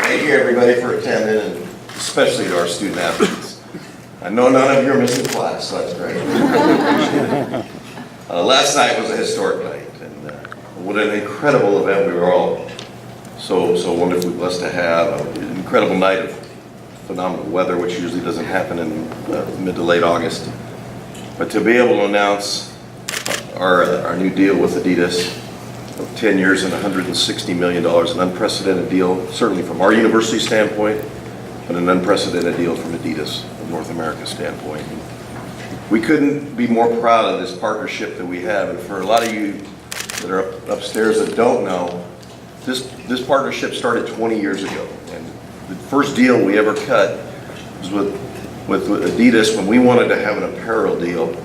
Thank you, everybody, for attending, and especially to our student athletes. I know none of you are missing class, so that's great. Last night was a historic night, and what an incredible event we were all so wonderfully blessed to have. An incredible night of phenomenal weather, which usually doesn't happen in mid to late August. But to be able to announce our new deal with Adidas, 10 years and $160 million, an unprecedented deal, certainly from our university standpoint, but an unprecedented deal from Adidas, from North America standpoint. We couldn't be more proud of this partnership that we have, and for a lot of you that are upstairs that don't know, this partnership started 20 years ago, and the first deal we ever cut was with Adidas when we wanted to have an apparel deal.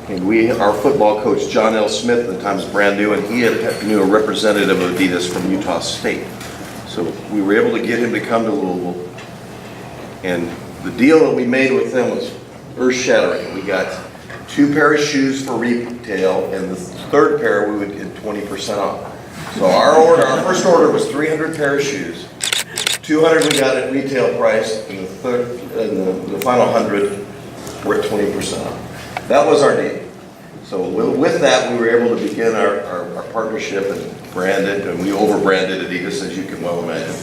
And our football coach, John L. Smith, at the time was brand new, and he knew a representative of Adidas from Utah State. So we were able to get him to come to Louisville. And the deal that we made with them was earth-shattering. We got 2 pairs of shoes for retail, and the third pair we would get 20% off. So our first order was 300 pairs of shoes. 200 we got at retail price, and the final 100 were at 20% off. That was our deal. So with that, we were able to begin our partnership and brand it, and we over-branded Adidas, as you can well imagine.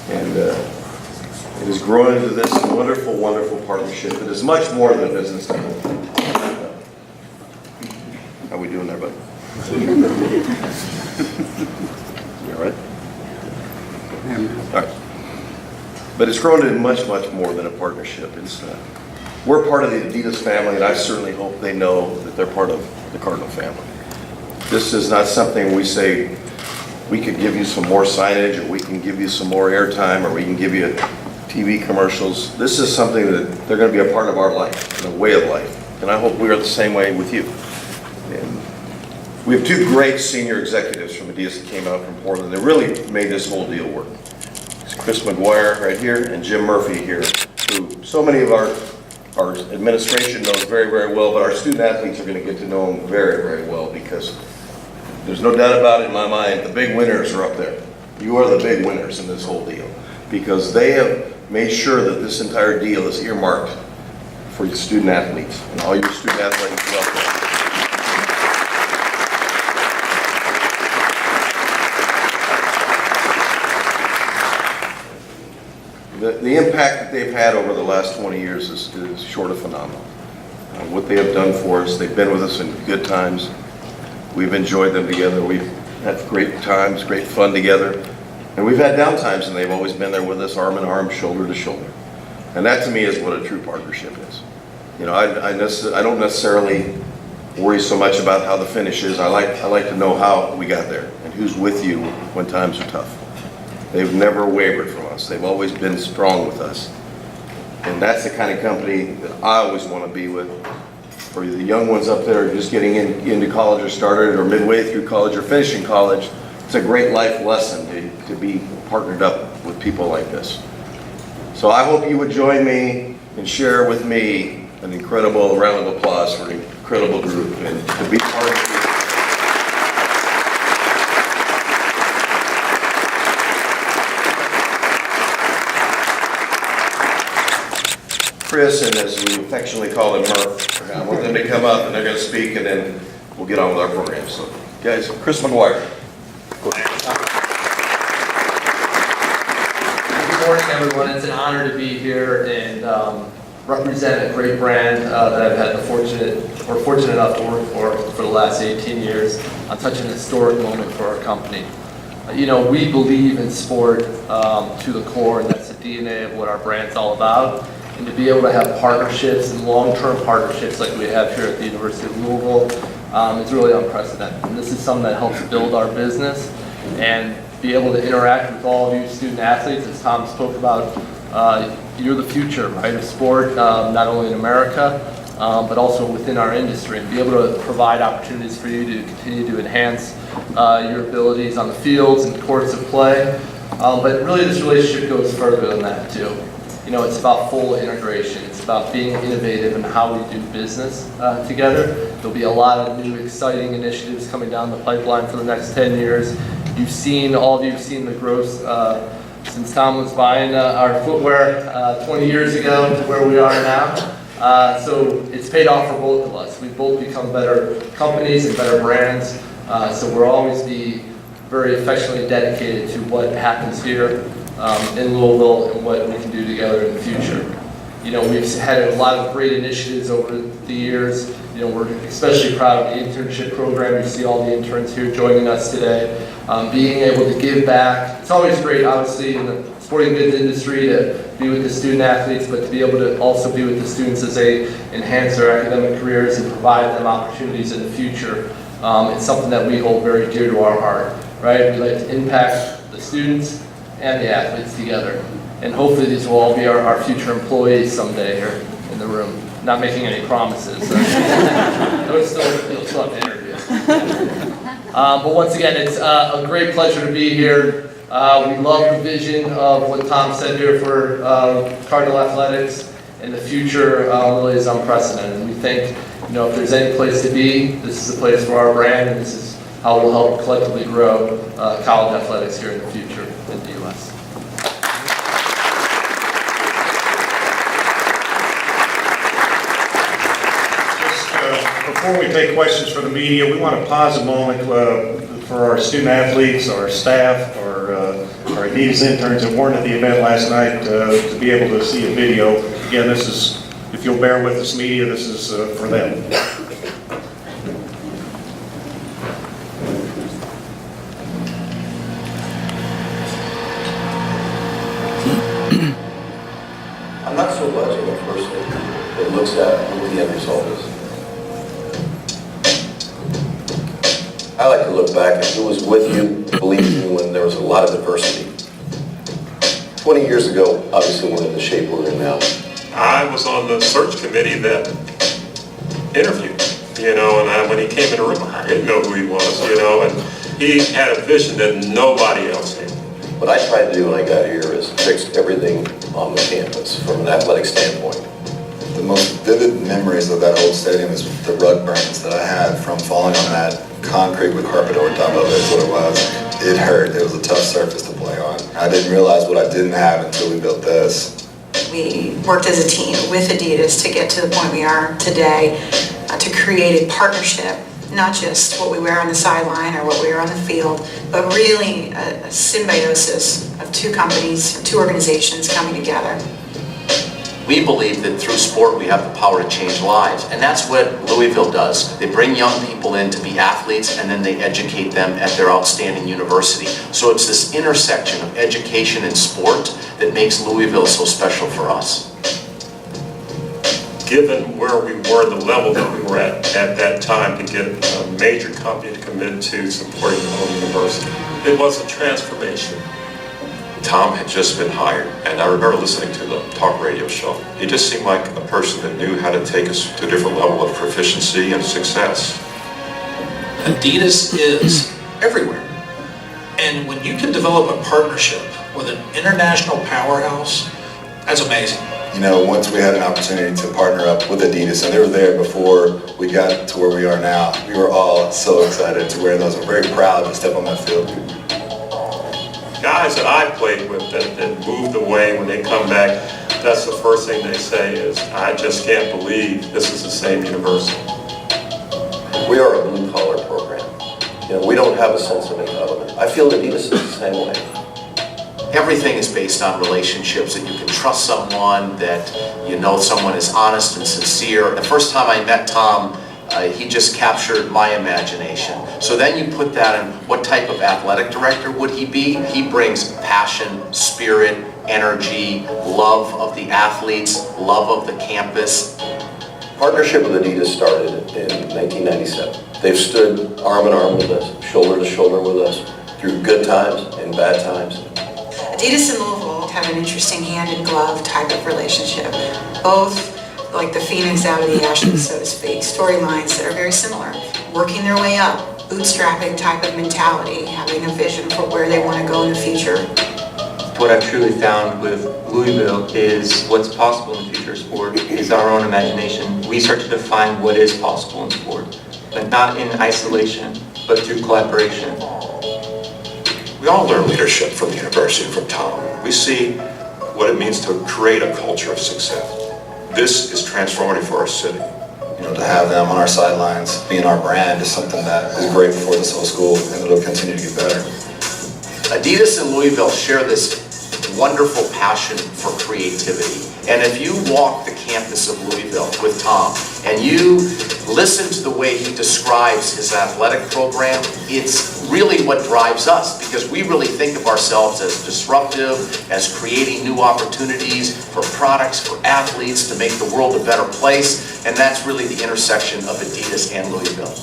And it has grown into this wonderful, wonderful partnership. It is much more than a business deal. How we doing there, bud? You all right? All right. But it's grown into much, much more than a partnership. We're part of the Adidas family, and I certainly hope they know that they're part of the Cardinal family. This is not something we say we could give you some more signage, or we can give you some more airtime, or we can give you TV commercials. This is something that they're going to be a part of our life, and a way of life. And I hope we are the same way with you. And we have 2 great senior executives from Adidas that came out from Portland that really made this whole deal work. It's Chris McGuire right here and Jim Murphy here, who so many of our administration knows very, very well, but our student athletes are going to get to know them very, very well, because there's no doubt about it in my mind, the big winners are up there. You are the big winners in this whole deal, because they have made sure that this entire deal is earmarked for your student athletes, and all your student athletes welcome. The impact that they've had over the last 20 years is short of phenomenal. What they have done for us, they've been with us in good times. We've enjoyed them together. We've had great times, great fun together. And we've had down times, and they've always been there with us, arm in arm, shoulder to shoulder. And that, to me, is what a true partnership is. You know, I don't necessarily worry so much about how the finish is. I like to know how we got there and who's with you when times are tough. They've never wavered from us. They've always been strong with us. And that's the kind of company that I always want to be with. For the young ones up there just getting into college or started, or midway through college or finishing college, it's a great life lesson to be partnered up with people like this. So I hope you would join me and share with me an incredible round of applause for an incredible group, and to be part of it. Chris, and as we affectionately call him, Murph, I want them to come up, and they're going to speak, and then we'll get on with our program. So, guys, Chris McGuire. Good morning, everyone. It's an honor to be here and represent a great brand that I've had fortunate enough to work for the last 18 years on such an historic moment for our company. You know, we believe in sport to the core, and that's the DNA of what our brand's all about. And to be able to have partnerships and long-term partnerships like we have here at the University of Louisville is really unprecedented. And this is something that helps build our business, and be able to interact with all of you student athletes, as Tom spoke about. You're the future, right, of sport, not only in America, but also within our industry, and be able to provide opportunities for you to continue to enhance your abilities on the fields and courts of play. But really, this relationship goes further than that too. You know, it's about full integration. It's about being innovative in how we do business together. There'll be a lot of new, exciting initiatives coming down the pipeline for the next 10 years. All of you have seen the growth since Tom was buying our footwear 20 years ago to where we are now. So it's paid off for both of us. We've both become better companies and better brands. So we'll always be very affectionately dedicated to what happens here in Louisville and what we can do together in the future. You know, we've had a lot of great initiatives over the years. You know, we're especially proud of the internship program. You see all the interns here joining us today. Being able to give back. It's always great, obviously, in the sporting goods industry to be with the student athletes, but to be able to also be with the students as they enhance their academic careers and provide them opportunities in the future. It's something that we hold very dear to our heart, right? We like to impact the students and the athletes together. And hopefully these will all be our future employees someday here in the room. Not making any promises. You'll still have to interview. But once again, it's a great pleasure to be here. We love the vision of what Tom said here for Cardinal Athletics, and the future really is unprecedented. We think, you know, if there's any place to be, this is the place for our brand, and this is how we'll help collectively grow college athletics here in the future in the U.S. Before we take questions from the media, we want to pause a moment for our student athletes, our staff, our adidas interns that weren't at the event last night to be able to see a video. Again, this is, if you'll bear with us, media, this is for them. I'm not so much of a person that looks at what the end result is. I like to look back at who was with you, believed in you when there was a lot of adversity. 20 years ago, obviously we're in the shape we're in now. I was on the search committee that interviewed, you know, and when he came in the room, I didn't know who he was, you know, and he had a vision that nobody else had. What I tried to do when I got here is fix everything on the campus from an athletic standpoint. The most vivid memories of that old stadium is the rug burns that I had from falling on that concrete with carpet over top of it is what it was. It hurt. It was a tough surface to play on. I didn't realize what I didn't have until we built this. We worked as a team with Adidas to get to the point we are today, to create a partnership, not just what we wear on the sideline or what we wear on the field, but really a symbiosis of two companies, two organizations coming together. We believe that through sport we have the power to change lives, and that's what Louisville does. They bring young people in to be athletes, and then they educate them at their outstanding university. So it's this intersection of education and sport that makes Louisville so special for us. Given where we were, the level that we were at that time, to get a major company to commit to supporting the whole university, it was a transformation. Tom had just been hired, and I remember listening to the talk radio show. He just seemed like a person that knew how to take us to a different level of proficiency and success. Adidas is everywhere. And when you can develop a partnership with an international powerhouse, that's amazing. You know, once we had an opportunity to partner up with Adidas, and they were there before we got to where we are now, we were all so excited to wear those. We're very proud to step on that field. Guys that I played with that moved away, when they come back, that's the first thing they say is, I just can't believe this is the same university. We are a blue-collar program. You know, we don't have a sense of entitlement. I feel Adidas is the same way. Everything is based on relationships, that you can trust someone, that you know someone is honest and sincere. The first time I met Tom, he just captured my imagination. So then you put that in, what type of athletic director would he be? He brings passion, spirit, energy, love of the athletes, love of the campus. Partnership with Adidas started in 1997. They've stood arm in arm with us, shoulder to shoulder with us, through good times and bad times. Adidas and Louisville have an interesting hand-in-glove type of relationship. Both, like the phoenix out of the ashes, so to speak, storylines that are very similar. Working their way up, bootstrapping type of mentality, having a vision for where they want to go in the future. What I've truly found with Louisville is what's possible in the future of sport is our own imagination. We start to define what is possible in sport, but not in isolation, but through collaboration. We all learn leadership from the university. are seeing from Tom. We see what it means to create a culture of success. This is transformative for our city. You know, to have them on our sidelines, being our brand is something that is great for this whole school, and it'll continue to get better. Adidas and Louisville share this wonderful passion for creativity. And if you walk the campus of Louisville with Tom and you listen to the way he describes his athletic program, it's really what drives us, because we really think of ourselves as disruptive, as creating new opportunities for products, for athletes, to make the world a better place. And that's really the intersection of Adidas and Louisville.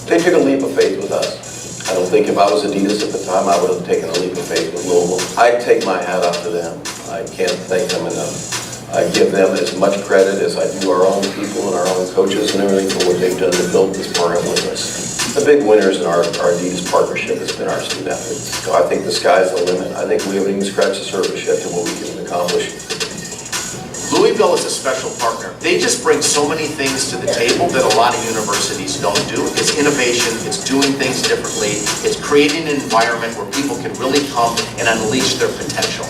They took a leap of faith with us. I don't think if I was Adidas at the time, I would have taken a leap of faith with Louisville. I'd take my hat off to them. I can't thank them enough. I give them as much credit as I do our own people and our own coaches and everything for what they've done to build this program with us. The big winners in our Adidas partnership has been our student athletes. So I think the sky's the limit. I think we haven't even scratched the surface yet to what we can accomplish. Louisville is a special partner. They just bring so many things to the table that a lot of universities don't do. It's innovation, it's doing things differently, it's creating an environment where people can really come and unleash their potential.